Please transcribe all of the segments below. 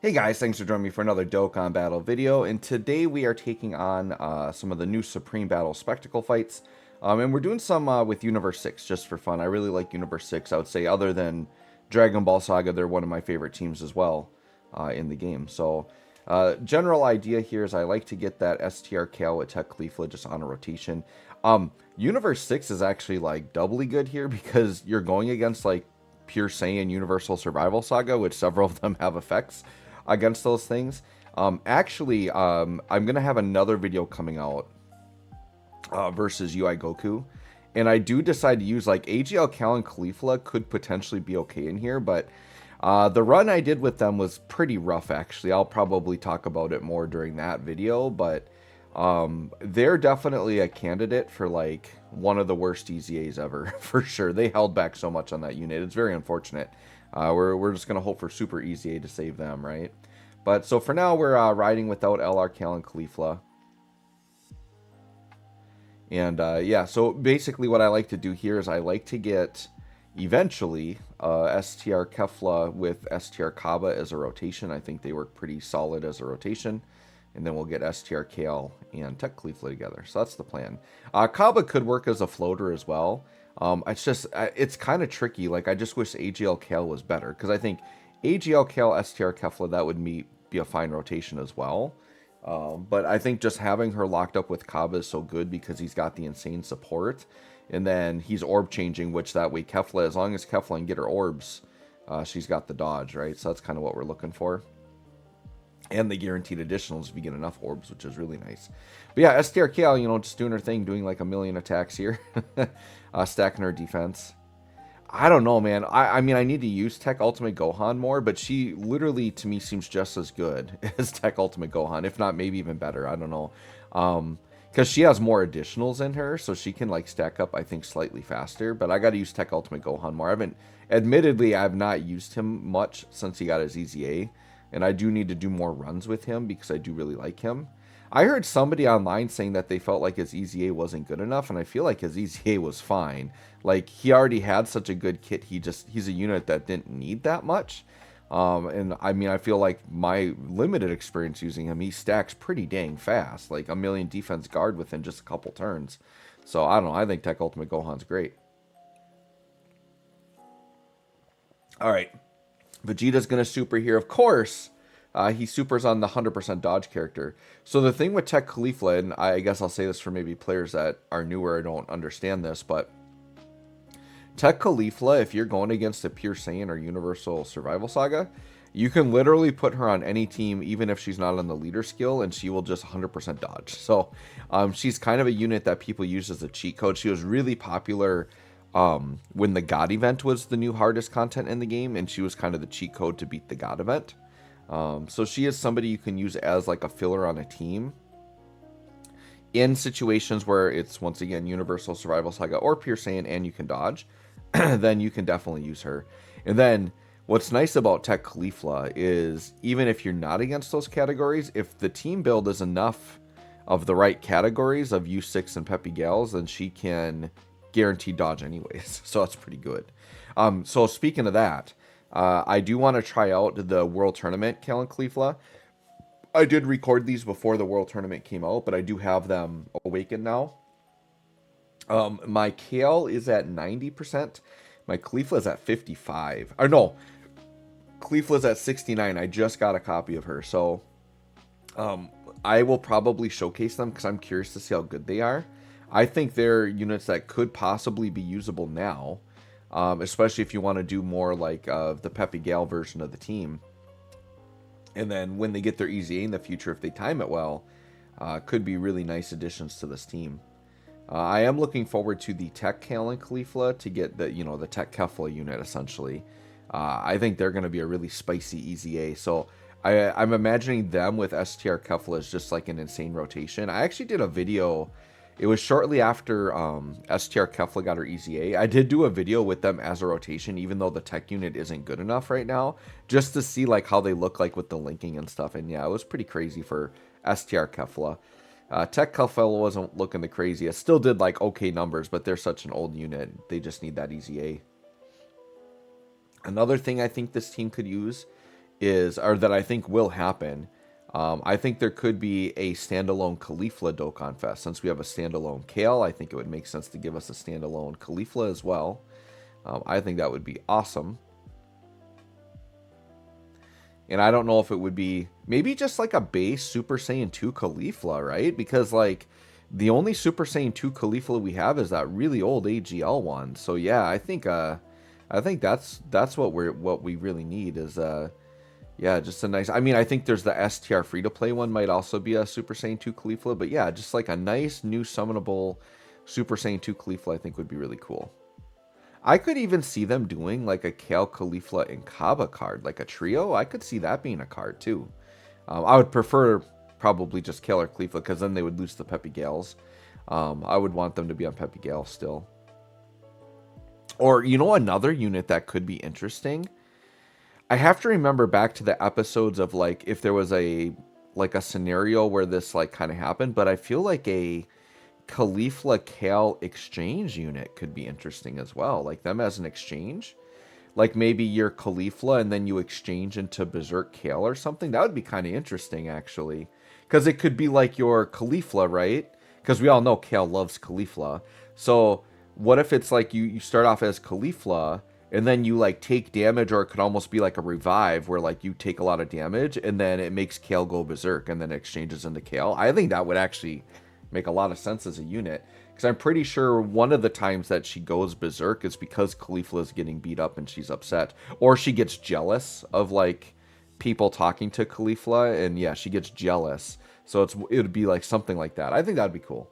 Hey guys, thanks for joining me for another Dokkan Battle video, and today we are taking on some of the new Supreme Battle Spectacle fights, and we're doing some with Universe 6 just for fun. I really like Universe 6, I would say, other than Dragon Ball Saga, they're one of my favorite teams as well in the game. So, general idea here is I like to get that STR KO with Tech Kefla just on a rotation. Universe 6 is actually like doubly good here because you're going against like Pure Saiyan Universal Survival Saga, which several of them have effects against those things. I'm gonna have another video coming out versus UI Goku, and I do decide to use like AGL Cal and Kefla could potentially be okay in here, but the run I did with them was pretty rough actually. I'll probably talk about it more during that video, but they're definitely a candidate for like one of the worst EZAs ever for sure. They held back so much on that unit. It's very unfortunate. We're just gonna hope for super EZA to save them, right? But so for now, we're riding without LR Cal and Kefla. And yeah, so basically what I like to do here is I like to get eventually STR Kefla with STR Kaba as a rotation. I think they work pretty solid as a rotation. And then we'll get STR KL and Tech Kefla together. So that's the plan. Kaba could work as a floater as well. It's kind of tricky. Like, I just wish AGL KL was better. Because I think AGL KL, STR Kefla, that would be a fine rotation as well. But I think just having her locked up with Kaba is so good because he's got the insane support. And then he's orb changing, which that way Kefla, as long as Kefla can get her orbs, she's got the dodge, right? So that's kind of what we're looking for. And the guaranteed additionals if you get enough orbs, which is really nice. But yeah, STRKL, you know, just doing her thing, doing like a million attacks here. Stacking her defense. I don't know, man. I mean, I need to use Tech Ultimate Gohan more, but she literally, to me, seems just as good as Tech Ultimate Gohan, if not maybe even better. I don't know. Because she has more additionals in her, so she can, like, stack up, I think, slightly faster. But I got to use Tech Ultimate Gohan more. Admittedly, I have not used him much since he got his EZA. And I do need to do more runs with him because I do really like him. I heard somebody online saying that they felt like his EZA wasn't good enough, and I feel like his EZA was fine. Like, he already had such a good kit, he's a unit that didn't need that much. And I mean, I feel like my limited experience using him, he stacks pretty dang fast. Like, a million defense guard within just a couple turns. So, I don't know, I think Tech Ultimate Gohan's great. Alright. Vegeta's going to super here. Of course, he supers on the 100% dodge character. So the thing with Tech Kefla, and I guess I'll say this for maybe players that are newer or don't understand this, but Tech Kefla, if you're going against a Pure Saiyan or Universal Survival Saga, you can literally put her on any team, even if she's not on the leader skill, and she will just 100% dodge. So she's kind of a unit that people use as a cheat code. She was really popular when the God event was the new hardest content in the game, and she was kind of the cheat code to beat the God event. So she is somebody you can use as like a filler on a team in situations where it's once again Universal Survival Saga or Pure Saiyan and you can dodge. Then you can definitely use her. And then what's nice about Tech Kefla is even if you're not against those categories, if the team build is enough of the right categories of U6 and Peppy Gals, then she can guaranteed dodge anyways. So that's pretty good. So speaking of that, I do want to try out the World Tournament Cal and Kefla. I did record these before the World Tournament came out, but I do have them awakened now. My Kale is at 90%. My Kefla is at 55. Or no, Kefla is at 69. I just got a copy of her. So I will probably showcase them because I'm curious to see how good they are. I think they're units that could possibly be usable now, especially if you want to do more like the Peppy Gale version of the team. And then when they get their EZA in the future, if they time it well, could be really nice additions to this team. I am looking forward to the Tech Cal and Kefla to get the the Tech Kefla unit essentially. I think they're going to be a really spicy EZA. So I'm imagining them with STR Kefla as just like an insane rotation. I actually did a video. It was shortly after STR Kefla got her EZA. I did do a video with them as a rotation, even though the tech unit isn't good enough right now, just to see like how they look like with the linking and stuff. And yeah, it was pretty crazy for STR Kefla. Tech Kefla wasn't looking the craziest. Still did like okay numbers, but they're such an old unit. They just need that EZA. Another thing I think this team could use is, or that I think will happen. I think there could be a standalone Kefla Dokkan Fest. Since we have a standalone Kale, I think it would make sense to give us a standalone Kefla as well. I think that would be awesome. And I don't know if it would be maybe just like a base Super Saiyan 2 Kefla, right? Because like the only Super Saiyan 2 Kefla we have is that really old AGL one. So yeah, I think that's what we really need is yeah, just a nice. I mean, I think there's the STR free to play one might also be a Super Saiyan 2 Kefla, but yeah, just like a nice new summonable Super Saiyan 2 Kefla I think would be really cool. I could even see them doing like a Kale, Kefla, and Kaba card, like a trio. I could see that being a card too. I would prefer probably just Kale or Kefla because then they would lose the Peppy Gales. I would want them to be on Peppy Gale still. Or, you know, another unit that could be interesting. I have to remember back to the episodes of like if there was a scenario where this like kind of happened, but I feel like a Kefla Kale exchange unit could be interesting as well. Like them as an exchange. Like maybe you're Kefla and then you exchange into Berserk Kale or something. That would be kind of interesting actually. Because it could be like your Kefla, right? Because we all know Kale loves Kefla. So what if it's like you start off as Kefla and then you like take damage, or it could almost be like a revive where like you take a lot of damage and then it makes Kale go Berserk and then it exchanges into Kale. I think that would actually make a lot of sense as a unit, because I'm pretty sure one of the times that she goes Berserk is because Kefla is getting beat up and she's upset, or she gets jealous of like people talking to Kefla, and yeah, she gets jealous. So it would be like something like that. I think that'd be cool.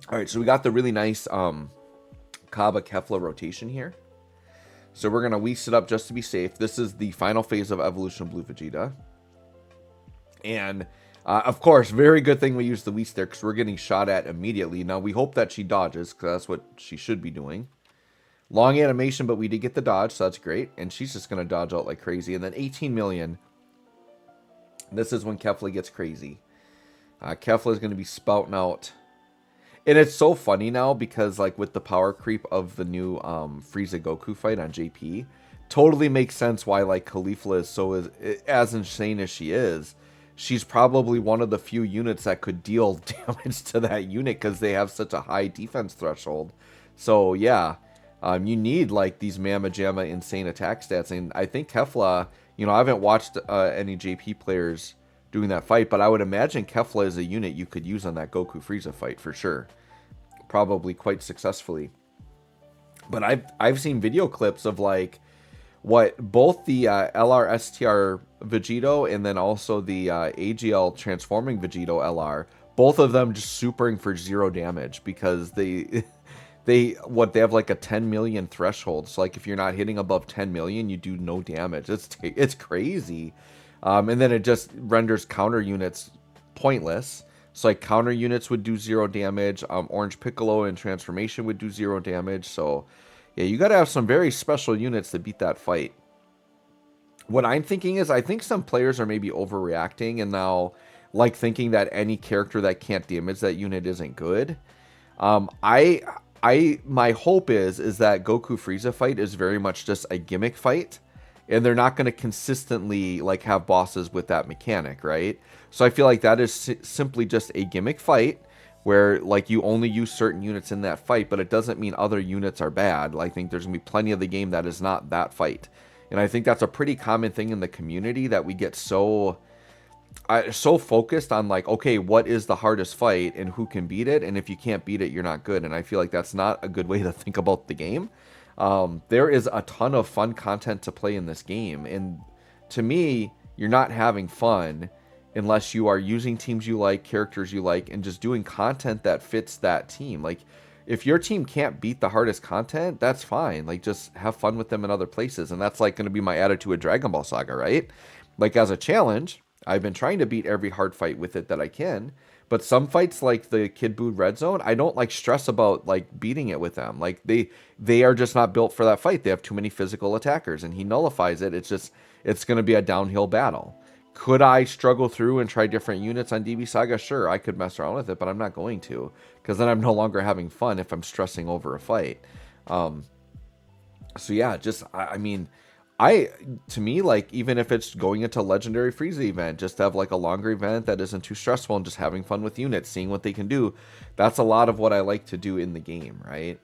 All right, so we got the really nice Kaba Kefla rotation here. So we're gonna Whis it up just to be safe. This is the final phase of Evolution Blue Vegeta, and of course, very good thing we used the Whis there because we're getting shot at immediately. Now, we hope that she dodges because that's what she should be doing. Long animation, but we did get the dodge, so that's great. And she's just going to dodge out like crazy. And then 18 million. This is when Kefla gets crazy. Kefla is going to be spouting out. And it's so funny now because like with the power creep of the new Frieza Goku fight on JP, totally makes sense why like Kefla is so as insane as she is. She's probably one of the few units that could deal damage to that unit because they have such a high defense threshold. So yeah, you need like these Mamma Jamma insane attack stats. And I think Kefla, you know, I haven't watched any JP players doing that fight, but I would imagine Kefla is a unit you could use on that Goku Frieza fight for sure. Probably quite successfully. But I've seen video clips of like what both the LR Vegito and then also the AGL transforming Vegito LR, both of them just supering for 0 damage because they have like a 10 million threshold. So like if you're not hitting above 10 million, you do no damage. It's crazy. And then it just renders counter units pointless. So like counter units would do 0 damage. Orange Piccolo and transformation would do 0 damage. So yeah, you got to have some very special units to beat that fight. What I'm thinking is I think some players are maybe overreacting and now like thinking that any character that can't damage that unit isn't good. My hope is that Goku Frieza fight is very much just a gimmick fight, and they're not going to consistently like have bosses with that mechanic, right? So I feel like that is simply just a gimmick fight where like you only use certain units in that fight, but it doesn't mean other units are bad. I think there's gonna be plenty of the game that is not that fight, and I think that's a pretty common thing in the community that we get so focused on like, okay, what is the hardest fight and who can beat it, and if you can't beat it, you're not good. And I feel like that's not a good way to think about the game. There is a ton of fun content to play in this game, and to me, you're not having fun unless you are using teams you like, characters you like, and just doing content that fits that team. Like, if your team can't beat the hardest content, that's fine. Like, just have fun with them in other places. And that's, like, going to be my attitude with Dragon Ball Saga, right? Like, as a challenge, I've been trying to beat every hard fight with it that I can. But some fights, like the Kid Buu Red Zone, I don't, like, stress about, like, beating it with them. Like, they are just not built for that fight. They have too many physical attackers, and he nullifies it. It's going to be a downhill battle. Could I struggle through and try different units on DB Saga? Sure, I could mess around with it, but I'm not going to, because then I'm no longer having fun if I'm stressing over a fight. So yeah, I mean, To me, like, even if it's going into legendary Frieza event, just have like a longer event that isn't too stressful and just having fun with units, seeing what they can do. That's a lot of what I like to do in the game, right?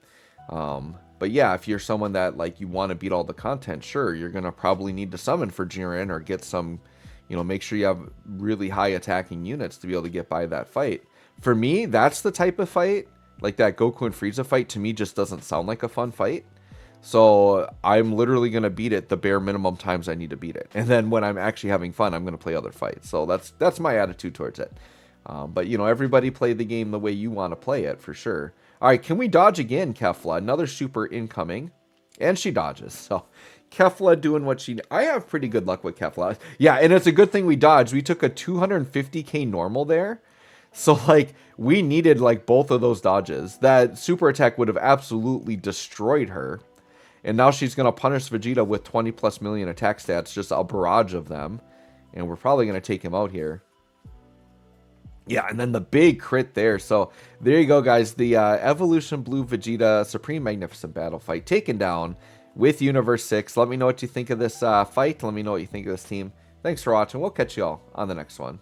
But yeah, if you're someone that like you want to beat all the content, sure, you're gonna probably need to summon for Jiren or get some, make sure you have really high attacking units to be able to get by that fight. For me, that's the type of fight, like that Goku and Frieza fight, to me just doesn't sound like a fun fight. So I'm literally going to beat it the bare minimum times I need to beat it. And then when I'm actually having fun, I'm going to play other fights. So that's my attitude towards it. But, everybody play the game the way you want to play it, for sure. All right, can we dodge again, Kefla? Another super incoming. And she dodges. So Kefla doing what she... I have pretty good luck with Kefla. Yeah, and it's a good thing we dodged. We took a 250k normal there. So, like, we needed, like, both of those dodges. That super attack would have absolutely destroyed her. And now she's going to punish Vegeta with 20 plus million attack stats, just a barrage of them. And we're probably going to take him out here. Yeah, and then the big crit there. So there you go, guys. The Evolution Blue Vegeta Supreme Magnificent Battle fight taken down with Universe 6. Let me know what you think of this fight. Let me know what you think of this team. Thanks for watching. We'll catch you all on the next one.